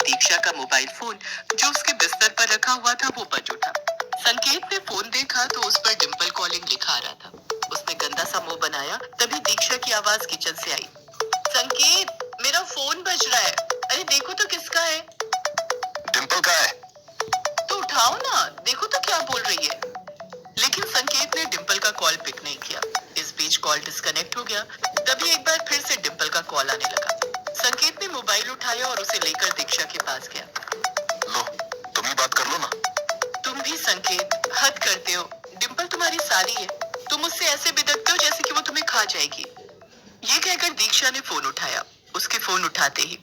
दीक्षा का mobile phone जो उसके बिस्तर पर रखा हुआ था वो बज उठा। संकेत ने फोन देखा तो उस पर डिंपल कॉलिंग लिखा आ रहा था। उसने गंदा सा मुंह बनाया, तभी दीक्षा की आवाज किचन से आई। संकेत, मेरा फोन बज रहा है। अरे देखो तो किसका है। डिंपल का है। तो उठाओ ना, देखो तो क्या बोल रही है। लेकिन संकेत ने डिंपल का कॉल पिक नहीं किया। इस बीच कॉल डिस्कनेक्ट हो गया। तभी एक बार फिर से डिंपल का कॉल आने लगा। संकेत ने मोबाइल उठाया और उसे लेकर दीक्षा के पास गया। लो, तुम ही बात कर लो ना। तुम भी संकेत, हद करते हो। डिंपल तुम्हारी साली है। तुम उससे ऐसे बिदकते हो जैसे कि वो तुम्हें खा जाएगी। ये कहकर दीक्षा ने फोन उठाया। उसके फोन उठाते ही,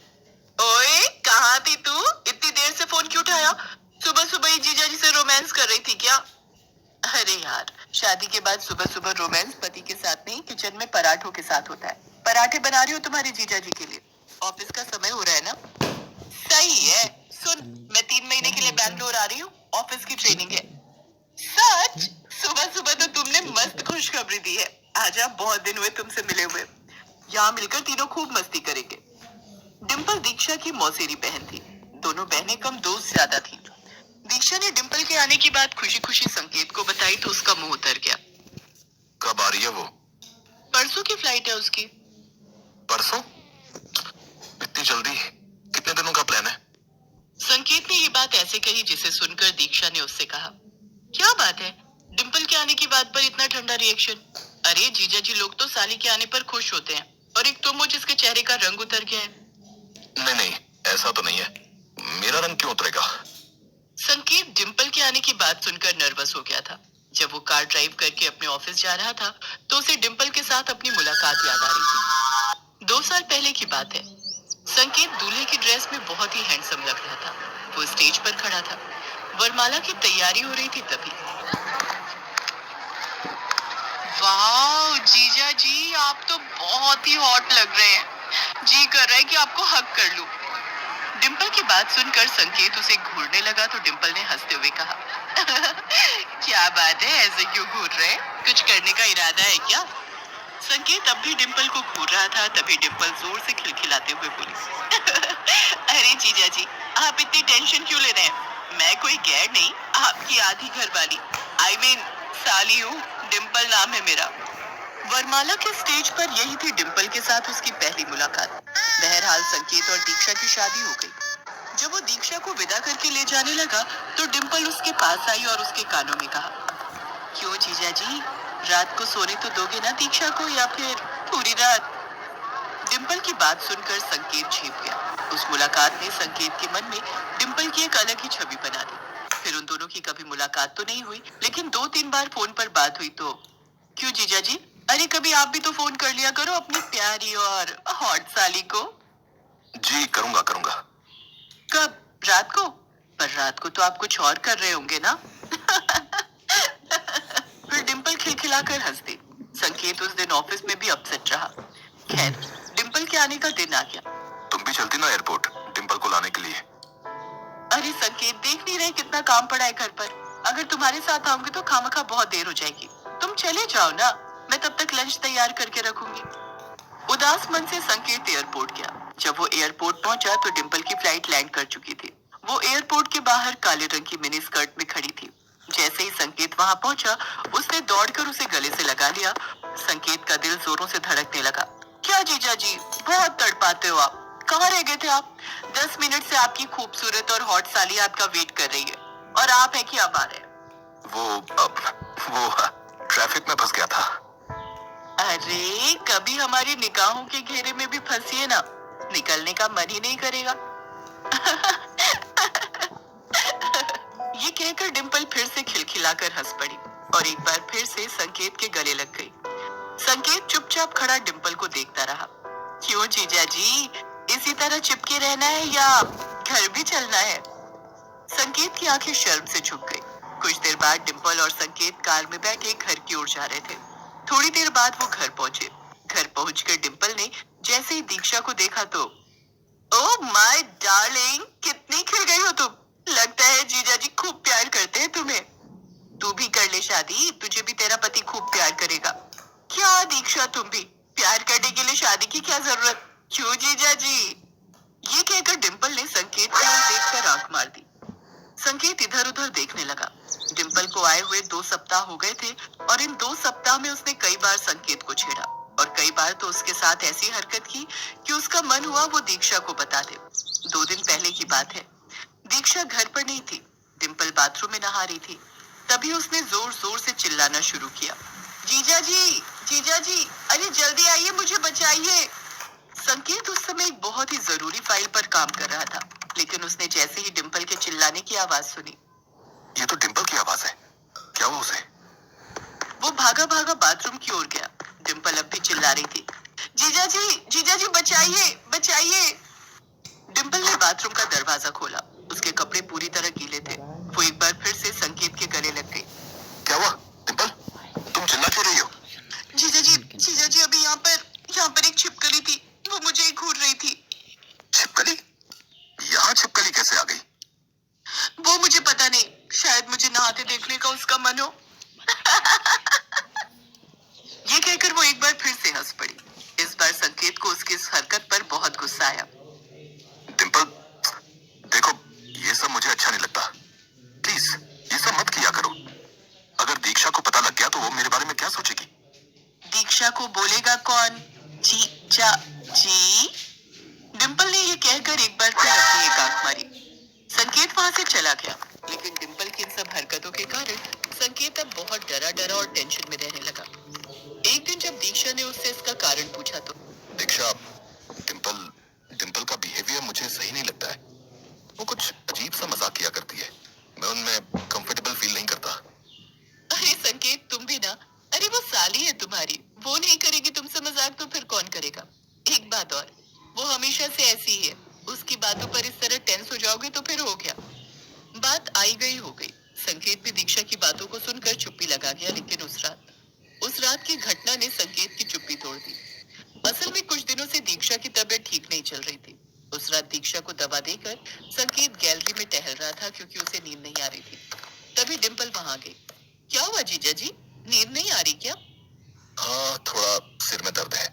ओए कहाँ थी तू? इतनी देर से फोन क्यों उठाया? सुबह सुबह ही जीजा जी से रोमांस कर रही थी क्या? अरे यार, शादी के बाद सुबह सुबह रोमांस पति के साथ नहीं, किचन में पराठों के साथ होता है। पराठे बना रही हो तुम्हारे जीजा जी के लिए। ऑफिस का समय हो रहा है ना। सही है। सुन, मैं 3 महीने के लिए बैंगलोर आ रही हूँ। ऑफिस की ट्रेनिंग है। सच? सुबह सुबह तो तुमने मस्त खुशखबरी दी है। आजा, बहुत दिन हुए तुमसे मिले हुए। यहाँ मिलकर तीनों खूब मस्ती करेंगे। डिंपल दीक्षा की मौसेरी बहन थी। दोनों बहनें कम दोस्त ज्यादा थी। दीक्षा ने डिंपल के आने की बात खुशी खुशी संकेत को बताई तो उसका मुंह उतर गया। कब आ रही है वो? परसों की फ्लाइट है उसकी। परसों? इतनी जल्दी? कितने दिनों का प्लान है? संकेत ने ये बात ऐसे कही जिसे सुनकर दीक्षा ने उससे कहा, क्या बात है? डिंपल के आने की बात पर इतना ठंडा रिएक्शन? अरे जीजा जी लोग तो साली के आने पर खुश होते हैं, और एक तुम हो जिसके चेहरे का रंग उतर गया है। नहीं नहीं, ऐसा तो नहीं है। मेरा रंग क्यों उतरेगा? संकेत डिंपल के आने की बात सुनकर नर्वस हो गया था। जब वो कार ड्राइव करके अपने ऑफिस जा रहा था तो उसे डिंपल के साथ अपनी मुलाकात याद आ रही थी। 2 साल पहले की बात है। संकेत दूल्हे की ड्रेस में बहुत ही हैंडसम लग रहा था। वो स्टेज पर खड़ा था। वरमाला की तैयारी हो रही थी तभी। वाह जीजा जी, आप तो बहुत ही हॉट लग रहे हैं। जी कर रहा है कि आपको हक कर लूं। डिंपल की बात सुनकर संकेत उसे घूरने लगा तो डिंपल ने हंसते हुए कहा, क्या बात है, ऐसे क्यों घूर रहे हैं? कुछ करने का इरादा है क्या? संकेत अब भी डिंपल को घूर रहा था। तभी डिंपल जोर से खिलखिलाते हुए बोली, अरे जीजा जी, आप इतनी टेंशन क्यों ले रहे हैं? मैं कोई गैर नहीं, आपकी आधी घरवाली, आई मीन साली हूँ। डिंपल नाम है मेरा। वरमाला के स्टेज पर यही थी डिंपल के साथ उसकी पहली मुलाकात। बहरहाल संकेत और दीक्षा की शादी हो गई। जब वो दीक्षा को विदा करके ले जाने लगा तो डिंपल उसके पास आई और उसके कानों में कहा, क्यों जीजा जी, रात को सोने तो दोगे ना दीक्षा को, या फिर पूरी रात? डिंपल की बात सुनकर संकेत झेप गया। उस मुलाकात ने संकेत के मन में डिंपल की एक अलग ही छवि बना दी। फिर उन दोनों की कभी मुलाकात तो नहीं हुई, लेकिन 2-3 बार फोन पर बात हुई तो। क्यों जीजा जी, अरे कभी आप भी तो फोन कर लिया करो अपनी प्यारी और हॉट साली को। जी करूंगा करूंगा। कब? रात को? पर रात को तो आप कुछ और कर रहे होंगे ना? फिर डिंपल खिलखिलाकर हंस दी। संकेत उस दिन ऑफिस में भी अपसेट रहा। खैर, डिंपल के आने का दिन आ गया। तुम भी चलती ना एयरपोर्ट डिंपल को लाने के लिए? अरे संकेत, देख नहीं रहे कितना काम पड़ा है घर पर। अगर तुम्हारे साथ आऊंगी तो खामखा बहुत देर हो जाएगी। तुम चले जाओ ना, मैं तब तक लंच तैयार करके रखूंगी। उदास मन से संकेत एयरपोर्ट गया। जब वो एयरपोर्ट पहुंचा तो डिंपल की फ्लाइट लैंड कर चुकी थी। वो एयरपोर्ट के बाहर काले रंग की मिनी स्कर्ट में खड़ी थी। जैसे ही संकेत वहां पहुंचा, उसने दौड़कर उसे गले से लगा लिया। संकेत का दिल जोरों से धड़कने लगा। क्या जीजा जी, बहुत तड़पाते हो आप। कहाँ रह गए थे आप? 10 मिनट से आपकी खूबसूरत और हॉट साली आपका वेट कर रही है, और आप है कि अब आ रहे हैं? वो ट्रैफिक में फंस गया था। अरे कभी हमारी निगाहों के घेरे में भी फंसिए ना, निकलने का मन ही नहीं करेगा। ये कहकर डिंपल फिर से खिलखिलाकर हंस पड़ी और एक बार फिर से संकेत के गले लग गई। संकेत चुपचाप खड़ा डिंपल को देखता रहा। क्यों जीजा जी, इसी तरह चिपके रहना है या घर भी चलना है? संकेत की आंखें शर्म से झुक गई। कुछ देर बाद डिंपल और संकेत कार में बैठे घर की ओर जा रहे थे। थोड़ी देर बाद वो घर पहुंचे। घर पहुंचकर डिंपल ने जैसे ही दीक्षा को देखा तो, ओह माय डार्लिंग, कितनी खिल गई हो तुम। लगता है जीजा जी खूब प्यार करते हैं तुम्हें। तू भी कर ले शादी, तुझे भी तेरा पति खूब प्यार करेगा। क्या दीक्षा, तुम भी प्यार करने के लिए शादी की क्या जरूरत? क्यों जीजा जी? ये कहकर डिंपल ने संकेत को संकेत इधर उधर देखने लगा। डिम्पल को आए हुए 2 सप्ताह हो गए थे और इन 2 सप्ताह में उसने कई बार संकेत को छेड़ा और कई बार तो उसके साथ ऐसी हरकत की कि उसका मन हुआ वो दीक्षा को बता दे। 2 दिन पहले की बात है। दीक्षा घर पर नहीं थी। डिम्पल बाथरूम में नहा रही थी। तभी उसने जोर जोर से चिल्लाना शुरू किया, जीजा जी, जीजा जी, अरे जल्दी आइए, मुझे बचाइए। संकेत उस समय एक बहुत ही जरूरी फाइल पर काम कर रहा था, लेकिन उसने जैसे ही डिम्पल के चिल्लाने की आवाज सुनी, ये तो डिम्पल की आवाज है। क्या हुआ उसे? वो भागा भागा बाथरूम की ओर गया। डिम्पल अब भी चिल्ला रही थी, जीजा जी बचाइए, बचाइए। डिम्पल ने बाथरूम का दरवाजा खोला। उसके कपड़े पूरी तरह गीले थे। वो एक बार फिर से संकेत के गले लग गई। क्या हुआ डिम्पल? तुम चिल्ला क्यों रही हो? जीजा जी अभी यहाँ पर एक छिपकली थी। वो मुझे घूर रही थी। छिपकली? यहाँ छिपकली कैसे आ गई? वो मुझे पता नहीं, शायद मुझे नहाते देखने का उसका मन हो। ये कहकर वो एक बार फिर से हंस पड़ी। इस बार संकेत को उसकी इस हरकत पर बहुत गुस्सा आया। डिम्पल, देखो, ये सब मुझे अच्छा नहीं लगता। प्लीज ये सब मत किया करो। अगर दीक्षा को पता लग गया तो वो मेरे बारे में क्या सोचेगी? दीक्षा को बोलेगा कौन? जीजा जी। डिम्पल ने ये कहकर एक बार फिर अपनी एक आंख मारी। संकेत वहां से चला गया, लेकिन डिम्पल की इन सब हरकतों के कारण संकेत अब बहुत डरा डरा और टेंशन में रहने लगा। एक दिन जब दीक्षा ने उससे इसका कारण पूछा तो, दीक्षा, डिम्पल डिम्पल का बिहेवियर मुझे सही नहीं लगता है। वो कुछ अजीब सा मजाक किया करती है। मैं उनमें कंफर्टेबल फील नहीं करता। अरे संकेत, तुम भी ना। अरे वो साली है तुम्हारी, वो नहीं करेगी तुमसे मजाक तो फिर कौन करेगा। एक बात और, वो हमेशा से ऐसी ही है। उसकी बातों पर इस तरह टेंस हो जाओगे तो फिर हो गया। बात आई गई हो गई। संकेत भी दीक्षा की बातों को सुनकर चुप्पी लगा गया, लेकिन उस रात की घटना ने संकेत की चुप्पी तोड़ दी। असल में कुछ दिनों से दीक्षा की तबीयत ठीक नहीं चल रही थी। उस रात दीक्षा को दवा देकर संकेत गैलरी में टहल रहा था, क्योंकि उसे नींद नहीं आ रही थी। तभी डिम्पल वहां गई। क्या हुआ जीजा जी, नींद नहीं आ रही क्या? हाँ, थोड़ा सिर में दर्द है।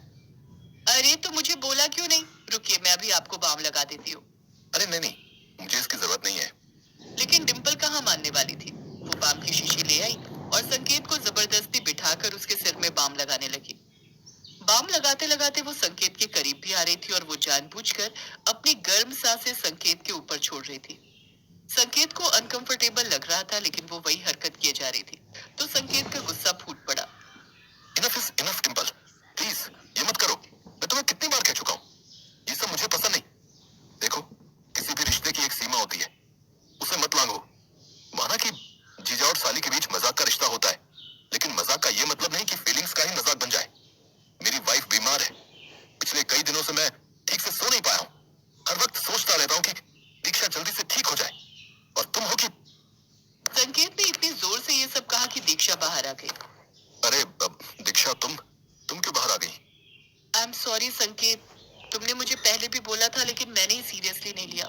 अरे तो मुझे बोला क्यों नहीं? रुकिए, मैं अभी आपको बाम लगा देती हूँ। अरे नहीं, मुझे इसकी जरूरत नहीं है। लेकिन डिम्पल कहाँ मानने वाली थी। वो बाम की शीशी ले आई और संकेत को जबरदस्ती बिठाकर उसके सिर में बाम लगाने लगी। बाम लगाते लगाते वो संकेत के करीब भी आ रही थी और वो जानबूझकर अपनी गर्म सांसें संकेत के ऊपर छोड़ रही थी। संकेत को अनकंफर्टेबल लग रहा था, लेकिन वो वही हरकत किए जा रही थी, तो संकेत का गुस्सा फूट पड़ा। Enough is enough Dimple, please ये मत करो। मैं तुम्हें कितनी बार कह चुका हूँ, ये सब मुझे पसंद नहीं। देखो, किसी भी रिश्ते की एक सीमा होती है, उसे मत लांघो। माना कि जीजा और साली के बीच मजाक का रिश्ता होता है, लेकिन मजाक का ये मतलब नहीं कि फीलिंग्स का ही मजाक बन जाए। मेरी वाइफ बीमार है। पिछले कई दिनों से मैं ठीक से सो नहीं पाया हूँ। हर वक्त सोचता रहता हूँ कि दीक्षा जल्दी से ठीक हो जाए, और तुम हो कि... संकेत ने इतनी जोर से ये सब कहा कि दीक्षा बाहर आ गई। अरे दीक्षा, तुम क्यों बाहर आ गई? आई एम सॉरी संकेत, तुमने मुझे पहले भी बोला था, लेकिन मैंने ही सीरियसली नहीं लिया।